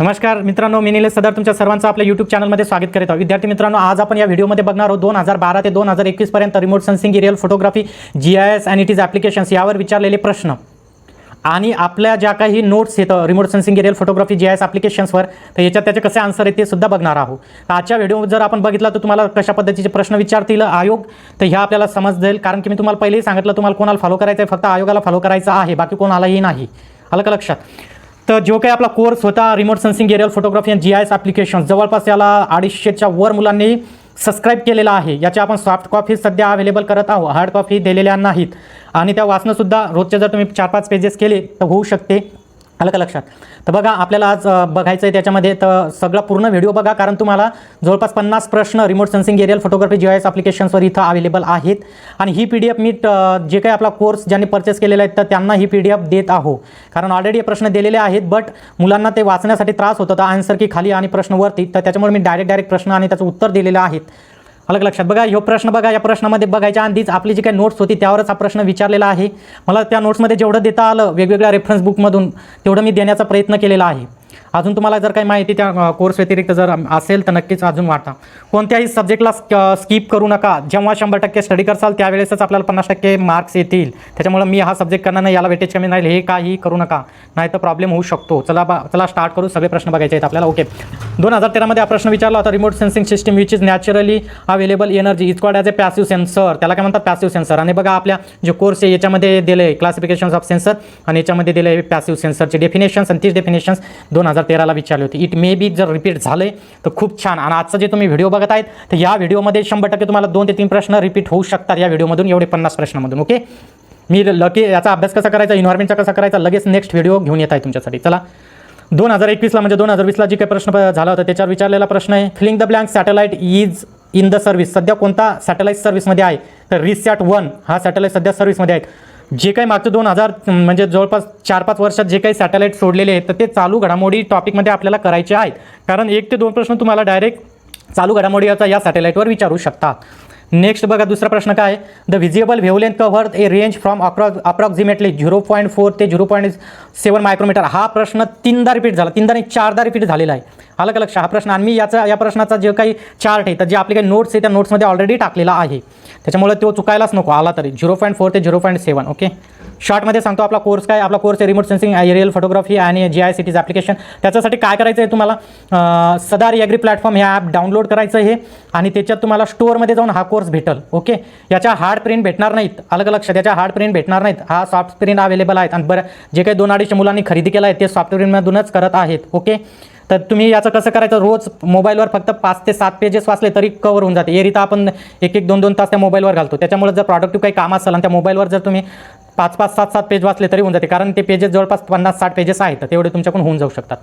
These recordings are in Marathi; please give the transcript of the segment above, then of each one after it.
नमस्कार मित्रांनो, मी निलेश सदर तुमच्या सर्वांचं आपल्या यूट्यूब चॅनलमध्ये स्वागत करीत आहोत. विद्यार्थी मित्रांनो, आज आपण या व्हिडिओमध्ये बघणार आहोत 2012 ते 2021 पर्यंत remote sensing, aerial photography, GIS आणि इट इज ॲप्लिकेशन्स यावर विचारलेले प्रश्न आणि आपल्या ज्या काही नोट्स येतं remote sensing, aerial photography, GIS ॲप्लिकेशन्सवर, तर याच्यात त्याचे कसे आन्सर आहेत ते सुद्धा बघणार आहोत. तर आजच्या व्हिडिओ जर आपण बघितला तर तुम्हाला कशा पद्धतीचे प्रश्न विचारतील आयोग, तर ह्या आपल्याला समजेल. कारण की मी तुम्हाला पहिलेही सांगितलं तुम्हाला कोणाला फॉलो करायचं आहे, फक्त आयोगाला फॉलो करायचं आहे, बाकी कोणालाही नाही. आलं का लक्षात? तर जो काही आपला कोर्स होता रिमोट सेन्सिंग, एरियल फोटोग्राफी आणि GIS ॲप्लिकेशन, जवळपास याला 250च्या वर मुलांनी सबस्क्राईब केलेला आहे. याच्या आपण सॉफ्ट कॉपी सध्या अवेलेबल करत आहोत, हार्ड कॉपी दिलेल्या नाहीत. आणि त्या वाचणंसुद्धा रोजचे जर तुम्ही 4-5 पेजेस केले तर होऊ शकते. आलं का लक्षात? तर बघा, आपल्याला आज बघायचं आहे त्याच्यामध्ये, तर सगळा पूर्ण व्हिडिओ बघा, कारण तुम्हाला जवळपास 50 प्रश्न remote sensing, aerial photography, GIS ॲप्लिकेशन्सवर इथं अवेलेबल आहेत. आणि ही PDF मी जे काही आपला कोर्स ज्यांनी परचेस केलेला आहे तर त्यांना ही PDF देत आहो, कारण ऑलरेडी हे प्रश्न दिलेले आहेत, बट मुलांना ते वाचण्यासाठी त्रास होत होता, आन्सर की खाली आणि प्रश्न वरती, तर त्याच्यामुळे मी डायरेक्ट प्रश्न आणि त्याचं उत्तर दिलेलं आहेत. अलग लक्षात? बघा, ह्यो प्रश्न बघा, या प्रश्नामध्ये बघायच्या आधीच आपली जी काही नोट्स होती त्यावरच हा प्रश्न विचारलेला आहे. मला त्या नोट्समध्ये जेवढं देता आलं वेगवेगळ्या रेफरन्स बुकमधून तेवढं मी देण्याचा प्रयत्न केलेला आहे. अजून तुम्हाला जर काही माहिती त्या कोर्स व्यतिरिक्त जर असेल तर नक्कीच अजून वाटा. कोणत्याही सब्जेक्टला स्किप करू नका. जेव्हा 100% स्टडी करसाल त्यावेळेसच आपल्याला 50% मार्क्स येतील. त्याच्यामुळे मी हा सब्जेक्ट करणार नाही, याला वेटेज कमी नाही, हे काही करू नका, नाही तर प्रॉब्लेम होऊ शकतो. चला स्टार्ट करू. सगळे प्रश्न बघायचे आहेत आपल्याला. ओके, 2013मध्ये हा प्रश्न विचारला होता. Remote sensing system which is naturally available energy is called as a passive sensor. त्याला काय म्हणतात? Passive sensor. आणि बघा, आपल्या जे कोर्स आहे याच्यामध्ये दिले आहे क्लासिफिकेशन्स ऑफ सेन्सर आणि याच्यामध्ये दिले आहे पॅसिव्ह सेन्सरचे डेफिनेशन्स, आणि तीच डेफिनेशन्स 2013ला विचारली होती. इट मे बी जर रिपीट झाले तर खूप छान. आणि आजचं जे तुम्ही व्हिडिओ बघत आहेत तर या व्हिडिओमध्ये 100% तुम्हाला 2 ते 3 प्रश्न रिपीट होऊ शकतात या व्हिडिओमधून, एवढे 50 प्रश्नामधून. ओके, मी लकी याचा अभ्यास कसा करायचा, इन्व्हायरमेंटचा कसा करायचा, लगेच नेक्स्ट व्हिडिओ घेऊन येत आहे तुमच्यासाठी. चला, 2021ला म्हणजे 2020ला जी काही प्रश्न झाला होता त्याच्यावर विचारलेला प्रश्न आहे. Filling the blank satellite is in the service. सध्या कोणता सॅटेलाइट सर्व्हिसमध्ये आहे? तर रिसॅट-1 हा सॅटेलाइट सध्या सर्व्हिसमध्ये आहेत. जे काही मागचं 2000 म्हणजे जवळपास 4-5 वर्षात जे काही सॅटेलाइट सोडलेले आहेत तर ते चालू घडामोडी टॉपिकमध्ये आपल्याला करायचे आहेत, कारण 1 ते 2 प्रश्न तुम्हाला डायरेक्ट चालू घडामोडी या सॅटेलाइटवर विचारू शकतात. नेक्स्ट बघा, दुसरा प्रश्न काय आहे? The visible wavelength cover A range from approximately 0.4 ते 0.7 मायक्रोमीटर. हा प्रश्न 3दा रिपीट झाला, 3दा नाही 4दा रिपीट झालेला आहे. आलं का लक्ष? हा प्रश्न, आणि मी या प्रश्नाचा जे काही चार्ट आहे तर जे आपले काही नोट्स आहे त्या नोट्समध्ये ऑलरेडी टाकलेला आहे, त्याच्यामुळे तो चुकायलाच नको. आला तरी 0.4 ते 0.7. ओके, शॉर्टमध्ये सांगतो आपला कोर्स काय. आपला कोर्स आहे रिमोट सेन्सिंग, एरियल फोटोग्राफी आणि GIS इट इज ॲप्लिकेशन. त्याच्यासाठी काय करायचं आहे तुम्हाला? सदार ॲग्री प्लॅटफॉर्म हे ॲप डाउनलोड करायचं आहे आणि त्याच्यात तुम्हाला स्टोअरमध्ये जाऊन हा कोर्स भेटेल. ओके, याच्या हार्ड प्रिंट भेटणार नाहीत. अलग लक्षात? याच्या हार्ड प्रिंट भेटणार नाहीत. हा सॉफ्ट प्रिंट अवेलेबल आहेत. आणि बरं, जे काही 2-250 मुलांनी खरेदी केला आहे ते सॉफ्ट प्रिंटमधूनच करत आहेत. ओके, तर तुम्ही याचं कसं करायचं? रोज मोबाईलवर फक्त 5 ते 7 पेजेस वाचले तरी कवर होऊन जाते. एरिता आपण 1-1, 2-2 तास त्या मोबाईलवर घालतो. त्याच्यामुळे जर प्रॉडक्टिव्ह काही काम असेल आणि त्या मोबाईलवर जर तुम्ही 5-5, 7-7 पेज वाचले तरी होऊन जाते, कारण ते पेजेस जवळपास 50-60 पेजेस आहेत, तर तेवढे तुमच्याकडून होऊन जाऊ शकतात.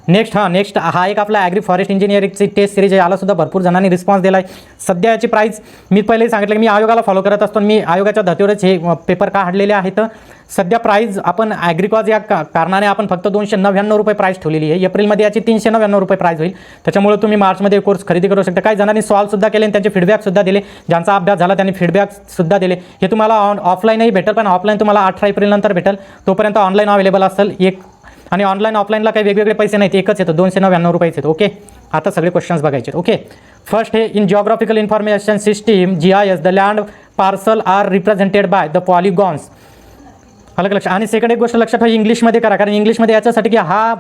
नेक्स्ट हा एक आपला ॲग्री फॉरेस्ट इंजिनिअरिंगची टेस्ट सिरीज आहे. यालासुद्धा भरपूर जणांनी रिस्पॉन्स दिला आहे. सध्या याची प्राईस मी पहिलेही सांगितलं की मी आयोगाला फॉलो करत असतो, मी आयोगाच्या धर्तीवरच हे पेपर काढलेले आहेत. सध्या प्राईज आपण ॲग्रिकॉज या कारणाने आपण फक्त 299 रुपये प्राईस ठेवलेली आहे. एप्रिलमध्ये याची 399 रुपये प्राईज होईल. त्याच्यामुळे तुम्ही मार्चमध्ये कोर्स खरेदी करू शकता. काही जणांनी सॉल्वसुद्धा केले आणि त्यांचे फीडबॅकसुद्धा दिले. ज्यांचा अभ्यास झाला त्यांनी फीडबॅकसुद्धा दिले. हे तुम्हाला ऑफलाईनही भेटेल, पण ऑफलाईन तुम्हाला 18 एप्रिलनंतर भेटेल. तोपर्यंत ऑनलाईन अवेलेबल असेल एक, आणि ऑनलाईन ऑफलाईनला काही वेगवेगळे पैसे नाहीत, एकच येतं, 299 रुपयेच येतं. ओके, आता सगळे क्वेश्चन्स बघायचे. ओके, फर्स्ट हे in geographical information system GIS the land parcel are represented by the polygons. अलग लक्ष. आणि सेकंड एक गोष्ट लक्षात ठेवा, इंग्लिशमध्ये करा, कारण इंग्लिशमध्ये याच्यासाठी की हा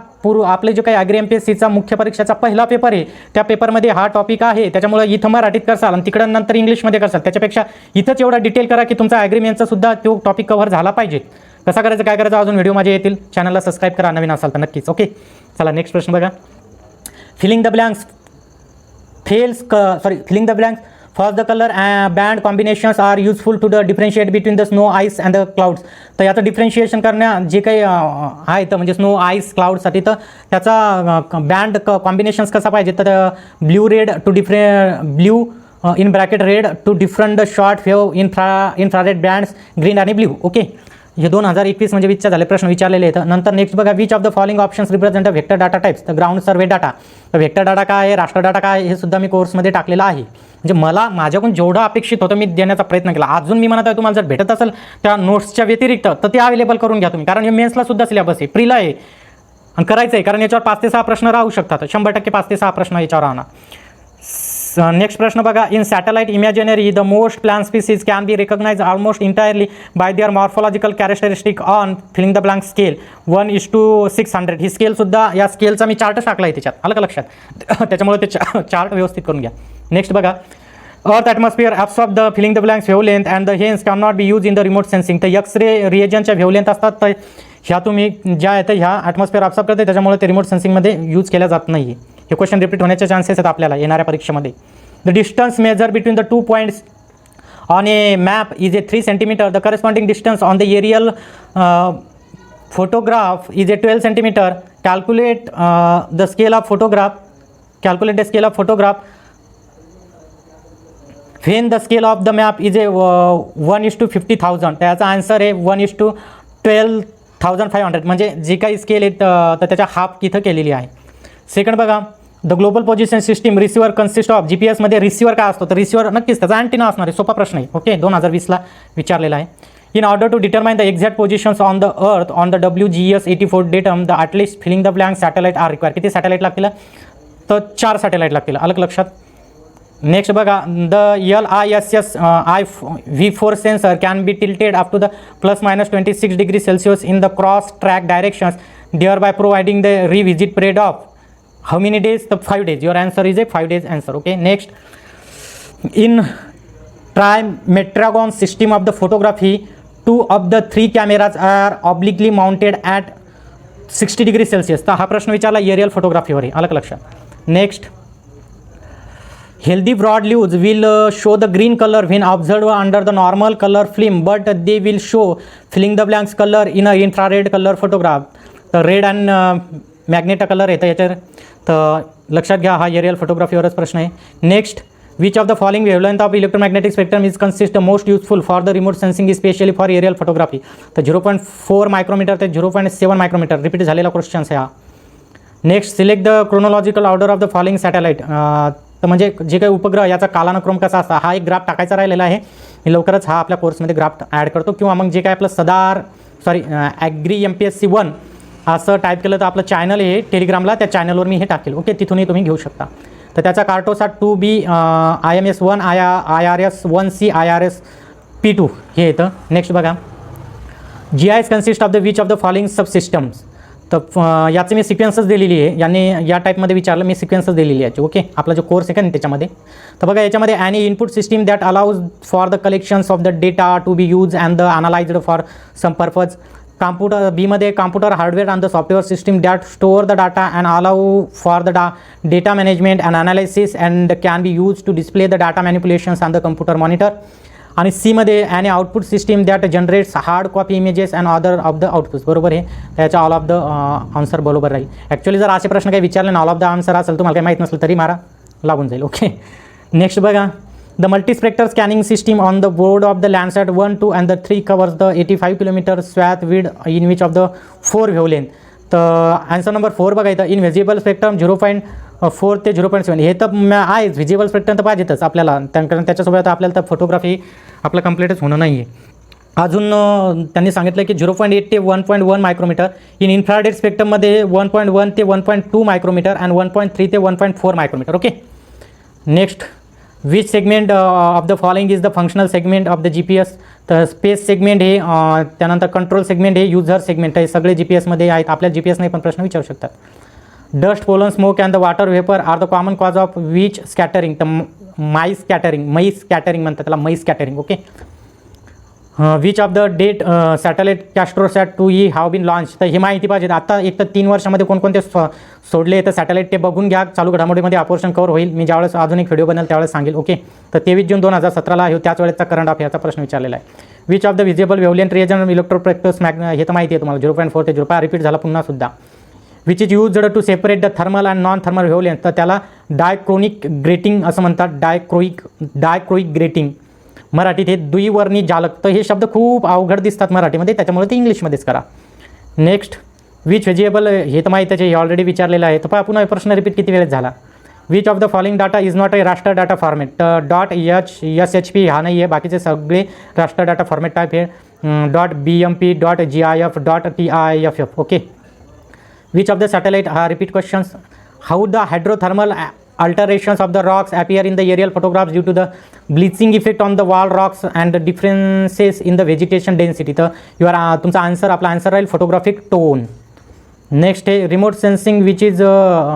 आपले जे काही ॲग्री MPSCचा मुख्य परीक्षेचा पहिला पेपर आहे त्या पेपरमध्ये हा टॉपिक आहे. त्याच्यामुळे इथं मराठीत करसाल आणि तिकडं नंतर इंग्लिशमध्ये करसाल, त्याच्यापेक्षा इथंच एवढा डिटेल करा की तुमचा ॲग्रीमेंटचा सुद्धा तो टॉपिक कव्हर झाला पाहिजे. कसं करायचं, काय करायचं, अजून व्हिडिओ माझे येतील. चॅनलला सबस्क्राईब करा नवीन असाल तर नक्कीच. ओके, चला नेक्स्ट प्रश्न बघा. Filling the blanks filling the blanks for the colour band combinations are useful to the differentiate between the snow, ice and the clouds. तर याचं डिफरेन्शिएशन करण्या जे काही आहे तर म्हणजे स्नो, आईस, क्लाउडसाठी तर त्याचा बँड कॉम्बिनेशन्स कसा पाहिजे, तर blue red to blue in bracket red to different short wave infrared bands green आणि ब्ल्यू. ओके, हे 2021 म्हणजे 20च्या झाले प्रश्न विचारलेले आहेत. नंतर नेक्स्ट बघा, which of the following options represent vector data types. तर ग्राउंड सर्वे डाटा, व्हेक्टर डाटा काय आहे, राष्ट्र डाटा काय आहे, हे सुद्धा मी कोर्समध्ये टाकलेलं आहे. म्हणजे मला माझ्याकडून जेवढं अपेक्षित होतं मी देण्याचा प्रयत्न केला. अजून मी म्हणत आहे तुम्हाला जर भेटत असेल त्या नोट्सच्या व्यतिरिक्त तर ते अवेलेबल करून घ्या तुम्ही, कारण हे मेन्सला सुद्धा सिलेबस आहे, प्रीला आहे. आणि करायचं आहे, कारण याच्यावर 5 ते 6 प्रश्न राहू शकतात. 100% 5 ते 6 प्रश्न याच्यावर राहणार. नेक्स्ट प्रश्न बघा. In satellite imaginary the most plant species can be recognize almost entirely by their morphological characteristic on filling the blank scale 1:600. ही स्केलसुद्धा, या स्केलचा मी चार्ट टाकला आहे त्याच्यात, आलं का लक्षात? त्याच्यामुळे ते चार्ट व्यवस्थित करून घ्या. नेक्स्ट बघा. Earth atmosphere absorb the filling the blanks wavelength and the hence can not be use in the remote sensing. तर एक्स-रे रिएजनच्या वेवलेंथ असतात, तर ह्या तुम्ही ज्या आहेत ह्या ॲटमॉस्फिअर ॲब्सॉर्ब करते, त्याच्यामुळे ते रिमोट सेन्सिंगमध्ये यूज केल्या जात नाही. हे क्वेश्चन रिपीट होण्याचे चान्सेस आहेत आपल्याला येणाऱ्या परीक्षेमध्ये. The distance measure between the 2 points on a map is a 3 centimetre. The corresponding distance on the aerial photograph is a 12 centimeter. Calculate the scale of photograph. Calculate the scale of photograph when the scale of the map is a 1:50,000. त्याचा आन्सर आहे 1:12,500. म्हणजे जी काही स्केल आहे तर त्याच्या हाफ इथं केलेली आहे. सेकंड बघा. The global position system receiver consist of. GPS मध्ये रिसिव्हर काय असतो? तर रिसिव्हर नक्कीच त्याचा अँटिना असणार आहे. सोपा प्रश्न आहे. ओके, 2020ला विचारलेला आहे. In order to determine the exact positions on the Earth on the WGS-84 datum, the at least filling the blank satellite are required. किती सॅटेलाइट लागतील? तर 4 सॅटेलाइट लागतील. अलग लक्षात. नेक्स्ट बघा. The LISS IV sensor can be tilted up to the ±26°C in the cross track directions, thereby providing the revisit period of how many days? The 5 days. Your answer is a 5 days answer. Okay. Next, in trimetragon system of the photography, 2 of the 3 cameras are obliquely mounted at 60°C. तर हा प्रश्न विचारला एरियल फोटोग्राफीवर आहे. अलग लक्षात. Next. Healthy broad leaves will show the green colour when observe under the normal colour film, but they will show filling the blanks colour in a infrared colour photograph. तर रेड अँड मॅग्नेटा कलर आहे तर याच्यावर, तर लक्षात घ्या हा एरियल फोटोग्राफीवरच प्रश्न आहे. Next. Which of the following wavelength of electromagnetic spectrum is consist the most useful for the remote sensing, especially for aerial photography? तर 0.4 मायक्रोमीटर ते 0.7 मायक्रोमीटर. रिपीट झालेला क्वेश्चन आहे हा. Next. Select the chronological order of the following satellite. तर म्हणजे जे काही उपग्रह याचा कालानुक्रम कसा असता, हा एक ग्राफ टाकायचा राहिलेला आहे. मी लवकरच हा आपल्या कोर्समध्ये ग्राफ ॲड करतो, किंवा मग जे काय आपलं ॲग्री MPSC 1 असं टाईप केलं तर आपलं चॅनल आहे टेलिग्रामला, त्या चॅनलवर मी हे टाकेल. ओके, तिथूनही तुम्ही घेऊ शकता. तर त्याचा कार्टोसाट 2B IMS 1 IRS 1C IRS P2 हे येतं. नेक्स्ट बघा. GIS consist of the which of the following subsystems. तर याची मी सिक्वेन्सच दिलेली आहे. याने या टाईपमध्ये विचारलं, मी सिक्वेन्सच दिलेली आहे. ओके, आपला जो कोर्स आहे का नाही त्याच्यामध्ये. तर बघा याच्यामध्ये any input system that allows for the collections of the data to be use and the analysed for some purpose. Computer बीमध्ये computer hardware and the software system that store the data and allow for the data management and analysis and can be use to display the data manipulations on the computer monitor. आणि सीमध्ये any output system that generates hard copy images and other of the outputs. बरोबर आहे, त्याच्या ऑल ऑफ द आन्सर बरोबर राहील. ॲक्च्युअली जर असे प्रश्न काही विचारले ना, ऑल ऑफ द आन्सर असेल, तुम्हाला काही माहीत नसलं तरी मारा, लागून जाईल. ओके. नेक्स्ट बघा. The multispectral scanning system on the board of the Landsat 1, 2 and the 3 covers the 85 km swath width in which of the 4 wavelength. तर आन्सर नंबर 4 बघा इथं. इन व्हिजिबल स्पेक्ट्रम 0.4 ते 0.7. हे तर आहे व्हिजिबल स्पेक्ट्रम तर पाहिजेतच आपल्याला, कारण त्याच्यासोबत आपल्याला तर फोटोग्राफी आपलं कम्प्लीटच होणं नाही आहे. अजून त्यांनी सांगितलं की 0.8 ते 1.1 मायक्रोमीटर. इन इन्फ्रारेड स्पेक्ट्रममध्ये 1.1 ते 1.2 मायक्रोमीटर अँड 1.3 ते 1.4 मायक्रोमीटर. Okay. Next. Which segment of the following is the functional segment of the GPS. तर स्पेस सेगमेंट हे, त्यानंतर कंट्रोल सेगमेंट हे, युजर सेगमेंट हे सगळे GPSमध्ये आहेत. आपल्या GPS नाही पण प्रश्न विचारू शकतात. Dust, pollen, smoke and the water vapour are the common cause of which scattering. तर माई स्कॅटरिंग म्हणतात त्याला, Mie scattering. Okay. Which of the date satellite Cartosat 2E have been launch. तर ही माहिती पाहिजे. आता एक तर 3 वर्षामध्ये कोणकोणते सोडले तर सॅटेलाइट ते बघून घ्या. चालू घडामोडीमध्ये अपोर्शन कवर होईल. मी ज्यावेळेस अजून एक व्हिडिओ बनवेल त्यावेळेस सांगेल. ओके. तर 23 जून 2017ला आहे, त्याच वेळेचा करंट अफेअरचा प्रश्न विचारलेला आहे. Which of the visible wavelength region इलेक्ट्रोप्रेक्टस हे तर माहिती आहे तुम्हाला, 0.4 ते 0. रिपीट झाला पुन्हा सुद्धा. Which is used to separate the thermal and non thermal wavelength. तर त्याला डायक्रोनिक ग्रेटिंग असं म्हणतात. Dichroic grating. मराठीत हे द्विवर्णी जालक. तर हे शब्द खूप अवघड दिसतात मराठीमध्ये, त्याच्यामुळे ते इंग्लिशमध्येच करा. नेक्स्ट. विच व्हेजिएबल. हे तर माहीत आहे, हे ऑलरेडी विचारलेलं आहे. तर पहा पुन्हा प्रश्न रिपीट किती वेळेस झाला. Which of the following data is not a राष्ट्र डाटा फॉर्मॅट. .SHP हा नाही आहे, बाकीचे सगळे राष्ट्र डाटा फॉर्मॅट टाईप हे .BMP .GIF .TIFF. Okay. Which of the satellite हा repeat questions. How the hydrothermal alterations of the rocks appear in the aerial photographs due to the bleaching effect on the wall rocks and the differences in the vegetation density. तर युअर तुमचा आन्सर, आपला आन्सर राहील फोटोग्राफिक टोन. नेक्स्ट आहे remote sensing which is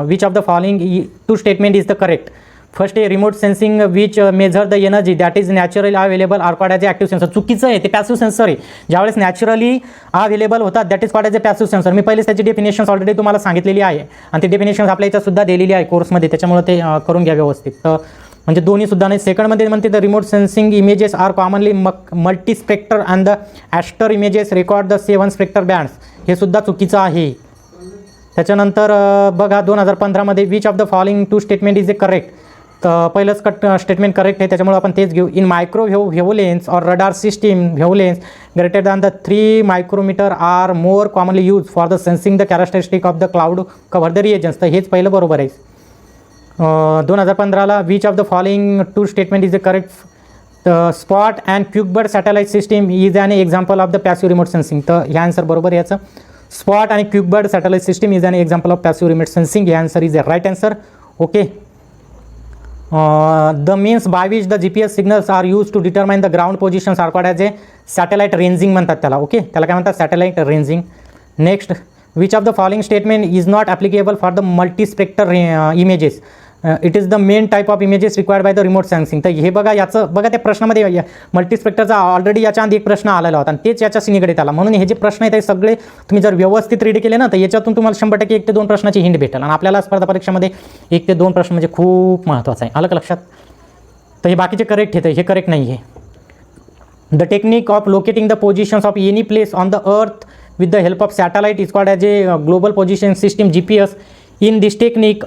which of the following two statement is the correct. First आहे remote sensing which measure the energy that is naturally available are called as a active sensor. चुकीचं आहे, ते पॅसिव्ह सेन्सर आहे. ज्यावेळेस नॅचरली अवेलेबल होतात that is called as a passive sensor. मी पहिलेच त्याची डेफिनेशन्स ऑलरेडी तुम्हाला सांगितलेली आहे आणि ती डेफिनेशन्स आपल्या इथं सुद्धा दिलेली आहे कोर्समध्ये, त्याच्यामुळे ते करून घ्या व्यवस्थित. तर म्हणजे दोन्ही सुद्धा नाही. सेकंडमध्ये म्हणते the remote sensing images are commonly multi spectral and the ASTER images record the 7 spectral bands. हे सुद्धा चुकीचं आहे. त्याच्यानंतर बघा 2015मध्ये which of the following two statement is a correct. तर पहिलंच स्टेटमेंट करेक्ट आहे, त्याच्यामुळे आपण तेच घेऊ. इन मायक्रोवेव्ह व्हेवलेन्स और radar system wavelengths greater than the 3 micrometer are more commonly use for the sensing the characteristic of the cloud cover the regions. तर हेच पहिलं बरोबर आहे. 2015ला which of the following two statement is the correct. SPOT and QuickBird satellite system is an example of the passive remote sensing. तर हे आन्सर बरोबर आहे याचं. स्पॉट आणि QuickBird satellite system is an example of passive remote sensing. हे answer is a right answer. Okay. The means by which the GPS signals are used to determine the ground positions are called as a satellite ranging म्हणतात त्याला. ओके, त्याला काय म्हणतात? Satellite ranging. Next, which of the following statement is not applicable for the multispectral images. It is the main type of images required by the remote sensing. तर हे बघा, याचं बघा त्या प्रश्नामध्ये मल्टीस्पेक्टरचा ऑलरेडी याच्या आधी एक प्रश्न आलेला होता आणि तेच याच्याशी निगडीत आला. म्हणून हे जे प्रश्न आहेत ते सगळे तुम्ही जर व्यवस्थित रीड केले ना तर याच्यातून तुम्हाला 100% 1 ते 2 प्रश्नाची हिंट भेटेल. आणि आपल्याला स्पर्धा परीक्षेमध्ये 1 ते 2 प्रश्न म्हणजे खूप महत्त्वाचं आहे. आलं का लक्षात? तर हे बाकीचे करेक्ट येतं, हे करेक्ट नाही आहे. The technique of locating the positions of any place on the earth with the help of satellite is called as a global position system GPS. In this technique,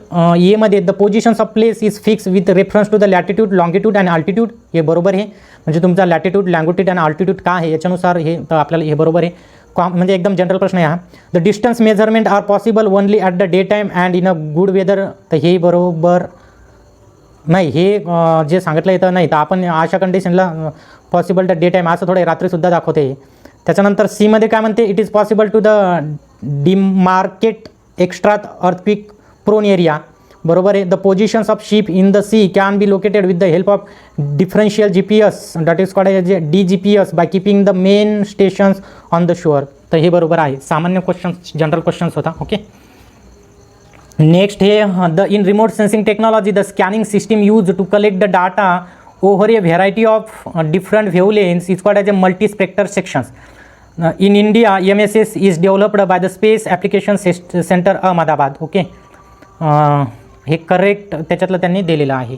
मध्ये the positions of place is fix with reference to the latitude, longitude and altitude. हे बरोबर आहे. म्हणजे तुमचा लॅटिट्यूड, लँगिट्यूड आणि अल्टिट्यूड काय आहे याच्यानुसार हे, तर आपल्याला हे बरोबर आहे. म्हणजे एकदम जनरल प्रश्न आहे हा. The distance measurement are possible only at the day time and in a good weather. तर हे बरोबर नाही. हे जे सांगितलं येतं नाही, तर आपण अशा कंडिशनला पॉसिबल द डे टाईम असं थोडं रात्रीसुद्धा दाखवते. त्याच्यानंतर सीमध्ये काय म्हणते? It is possible to the demarcate extra earthquake prone area. बरोबर आहे. The positions of ship in the sea can be located with the help of differential GPS that is called as DGPS by keeping the main stations on the shore. तर हे बरोबर आहे. सामान्य क्वेश्चन्स, जनरल क्वेश्चन्स होता. ओके. नेक्स्ट हे the in remote sensing technology the scanning system use to collect the data over a variety of different wavelengths is called as a multispectral sections. In India, MSS is developed by the Space Application Center Ahmedabad. Okay, हे करेक्ट त्याच्यातलं त्यांनी दिलेलं आहे.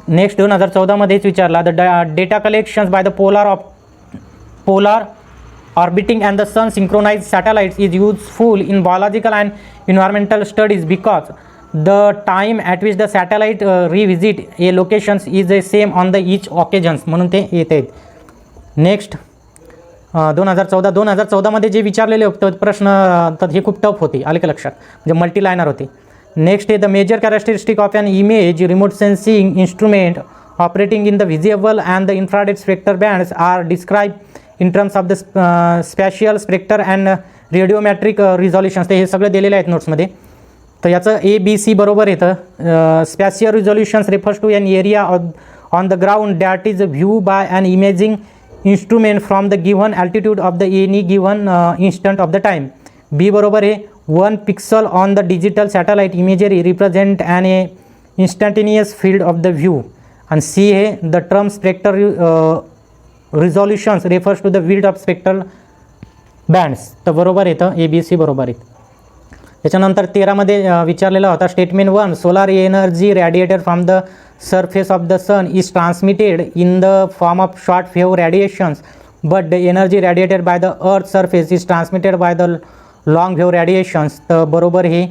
नेक्स्ट 2014मध्येच विचारला the data collections by the polar orbiting and the sun synchronize satellites is useful in biological and environmental studies because the time at which the satellite revisit a locations is a same on the each occasions. म्हणून ते येते. नेक्स्ट 2014मध्ये जे विचारलेले होते प्रश्न, तर हे खूप टफ होते. आले का लक्षात? म्हणजे मल्टी लायनर होते. नेक्स्ट आहे the major characteristic of an image remote sensing instrument operating in the visible and the infrared spectral bands are describe in terms of the spatial spectral and radiometric resolutions. ते हे सगळं दिलेले आहेत नोट्समध्ये. तर याचं ABC बरोबर येतं. Spatial resolutions refers to an area on the ground that is view by an imaging instrument from the given altitude of the any given instant of the time. B बरोबर आहे. 1 pixel on the digital satellite imagery represent an instantaneous field of the view. And C आहे the term spectral resolutions refers to the width of spectral bands. तर बरोबर येतं ABC बरोबर आहे. त्याच्यानंतर 13मध्ये विचारलेला होता statement 1 solar energy radiated from the surface of the sun is transmitted in the form of short wave radiations, but the energy radiated by the earth's surface is transmitted by the long wave radiations. तर बरोबर हे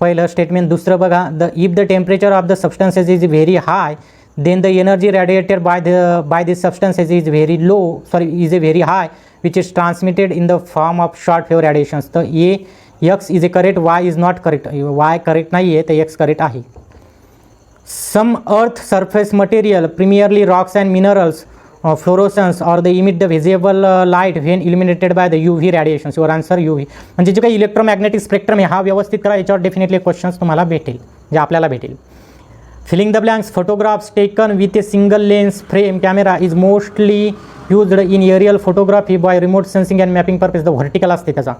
पहिलं स्टेटमेंट. दुसरं बघा the if the temperature of the substances is very high then the energy radiated by the substances is very low, is a very high, which is transmitted in the form of short wave radiations. तर ये X is a correct, Y is not correct. Y correct नाही आहे, तर X correct आहे. Some earth surface material, primarily rocks and minerals, fluorescence or the emit the visible light when illuminated by the UV radiations. Your answer UV. म्हणजे जे काही इलेक्ट्रोमॅग्नेटिक स्पेक्ट्रम आहे हा व्यवस्थित करा, याच्यावर डेफिनेटली क्वेश्चन्स तुम्हाला भेटेल, जे आपल्याला भेटेल. Filling the blanks. Photographs taken with a single lens frame camera is mostly used in aerial photography by remote sensing and mapping purpose. The vertical असते त्याचा.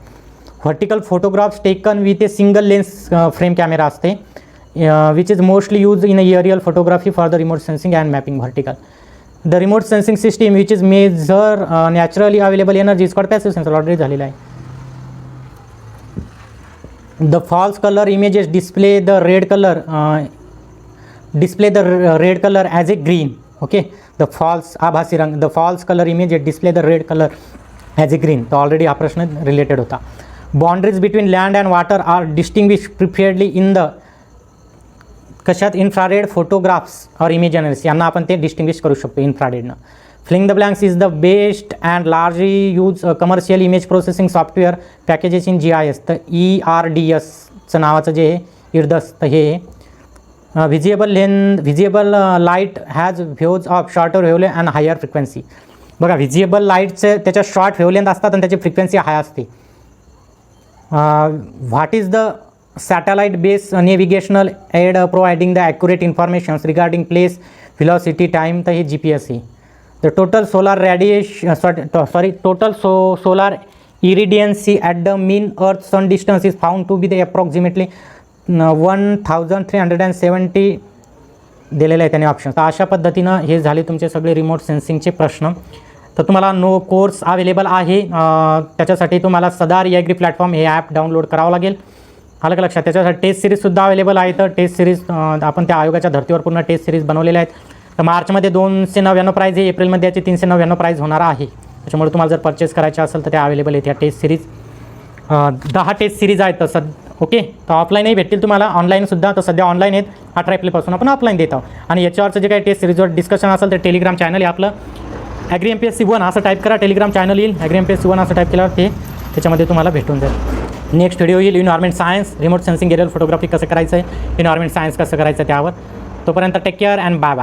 Vertical photographs taken with a single lens frame camera असते, which is mostly use in aerial photography for the remote sensing and mapping. Vertical. The remote sensing system which is major naturally available energy is called passive sensor. Already झालेला आहे. The false colour images display the red colour as a green. Okay. The false आभासी रंग. The false colour images display the red colour as a green. तो ऑलरेडी हा प्रश्न रिलेटेड होता. Boundaries between land and water are distinguish preferredly in the कशात infrared photographs or image analysis. यांना आपण ते डिस्टिंग्विश करू शकतो इन्फ्रारेडनं. Filling the blanks is the best and largely use commercial image processing software packages in GIS. तर ERDSचं नावाचं जे आहे इर्दस, तर हे visible light has waves of shorter wavelength and higher frequency. बघा व्हिजिबल लाईटचे त्याच्या शॉर्ट वेवलेंथ असतात आणि त्याची फ्रिक्वेन्सी हाय असते. What is the satellite base navigational aid providing the accurate informations regarding place velocity time. तर हे GPS आहे. The total solar total solar irradiance at the mean earth sun distance is found to be the approximately 1370 दिलेले आहे त्याने ऑप्शन. तर अशा पद्धतीनं हे झाले तुमचे सगळे रिमोट सेन्सिंगचे प्रश्न. तर तुम्हाला नो कोर्स अवेलेबल आहे, त्याच्यासाठी तुम्हाला सदार EAGRI प्लॅटफॉर्म हे ॲप डाउनलोड करावं लागेल. आलं का लक्षात. त्याच्यासाठी टेस्ट सिरीजसुद्धा अवेलेबल आहे. तर टेस्ट सिरीज आपण त्या आयोगाच्या धर्तीवर पूर्ण टेस्ट सिरीज बनवलेल्या आहेत. तर मार्चमध्ये 299 प्राईज आहे, एप्रिलमध्ये याची 399 प्राईज होणार आहे. त्याच्यामुळे तुम्हाला जर परचेस करायचे असेल तर त्या अवेलेबल आहेत या टेस्ट सिरीज. 10 टेस्ट सिरीज आहेत तसं. ओके. तर ऑफलाईनही भेटतील तुम्हाला, ऑनलाईनसुद्धा. तर सध्या ऑनलाईन आहेत, 18 एप्रिलपासून आपण ऑफलाईन देत आहोत. आणि याच्यावरचं जे काही टेस्ट सिरीजवर डिस्कशन असेल तर टेलिग्राम चॅनल आहे आपलं, ॲग्री MPSC 1 असं टाईप करा, टेलिग्राम चॅनल येईल. ॲग्री MPSC 1 असं टाईप केल्यावर त्याच्यामध्ये तुम्हाला भेटून जाईल. नेक्स्ट व्हिडिओ येईल environment science, remote sensing aerial photography कसं करायचं आहे, एन्व्हायरमेंट सायन्स कसं करायचं त्यावर. तोपर्यंत take care and bye bye.